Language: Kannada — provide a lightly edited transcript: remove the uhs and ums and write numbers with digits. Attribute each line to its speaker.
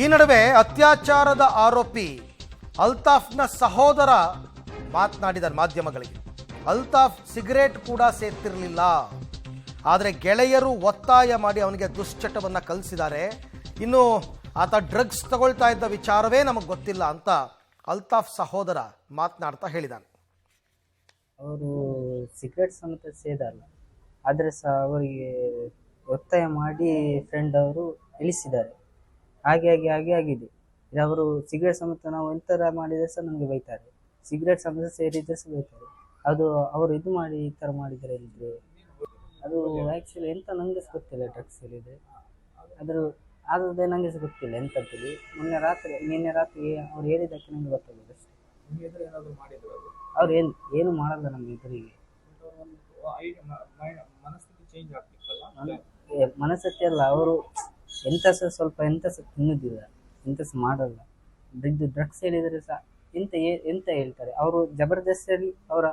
Speaker 1: ಈ ನಡುವೆ ಅತ್ಯಾಚಾರದ ಆರೋಪಿ ಅಲ್ತಾಫ್ನ ಸಹೋದರ ಮಾತನಾಡಿದ್ದಾರೆ ಮಾಧ್ಯಮಗಳಿಗೆ. ಅಲ್ತಾಫ್ ಸಿಗರೇಟ್ ಕೂಡ ಸೇರ್ತಿರಲಿಲ್ಲ, ಆದರೆ ಗೆಳೆಯರು ಒತ್ತಾಯ ಮಾಡಿ ಅವನಿಗೆ ದುಶ್ಚಟವನ್ನು ಕಲಿಸಿದ್ದಾರೆ. ಇನ್ನು ಆತ ಡ್ರಗ್ಸ್ ತಗೊಳ್ತಾ ಇದ್ದ ವಿಚಾರವೇ ನಮಗೆ ಗೊತ್ತಿಲ್ಲ ಅಂತ ಅಲ್ತಾಫ್ ಸಹೋದರ ಮಾತನಾಡ್ತಾ ಹೇಳಿದ್ದಾನೆ.
Speaker 2: ಅವರು ಸಿಗರೇಟ್ ಸಮೇತ ಸೇದಲ್ಲ, ಆದರೆ ಸಹ ಅವರಿಗೆ ಒತ್ತಾಯ ಮಾಡಿ ಫ್ರೆಂಡ್ ಅವರು ಇಳಿಸಿದ್ದಾರೆ. ಹಾಗೆ ಆಗಿದೆ. ಅವರು ಸಿಗರೇಟ್ ಸಮೇತ ನಾವು ಎಂಥರ ಮಾಡಿದರೆ ಸಹ ನಮಗೆ ಬೈತಾರೆ, ಸಿಗರೇಟ್ ಸಮೇತ ಸೇರಿದ್ರೆ ಸಹ ಬೈತಾರೆ. ಅದು ಅವರು ಇದು ಮಾಡಿ ಈ ಥರ ಮಾಡಿದರೆ ಹೇಳಿದ್ರೆ ಅದು ಆ್ಯಕ್ಚುಲಿ ಎಂತ ನನಗೆ ಸಹ ಗೊತ್ತಿಲ್ಲ. ಡ್ರಗ್ಸ್ ಹೇಳಿದೆ ಆದರೆ ನನಗೆ ಸಹ ಗೊತ್ತಿಲ್ಲ ಎಂತಂತೇಳಿ. ನಿನ್ನೆ ರಾತ್ರಿ ಅವ್ರು ಹೇಳಿದ್ದಕ್ಕೆ ನನಗೆ ಗೊತ್ತಾಗೋದು ಅಷ್ಟೇ. ಅವ್ರು ಏನು ಮಾಡಲ್ಲ ನಮ್ಮ ಎದುರಿಗೆ. ಮನಸ್ಥಿತಿ ಅಲ್ಲ, ಅವರು ಎಂತ ಸಹ ತಿನ್ನುವುದಿಲ್ಲ, ಎಂತ ಸಹ ಮಾಡಲ್ಲ. ಡ್ರಗ್ಸ್ ಹೇಳಿದರೆ ಸಹ ಎಂತ ಹೇಳ್ತಾರೆ ಅವರು. ಜಬರ್ದಸ್ತಿಯಾಗಿ ಅವರ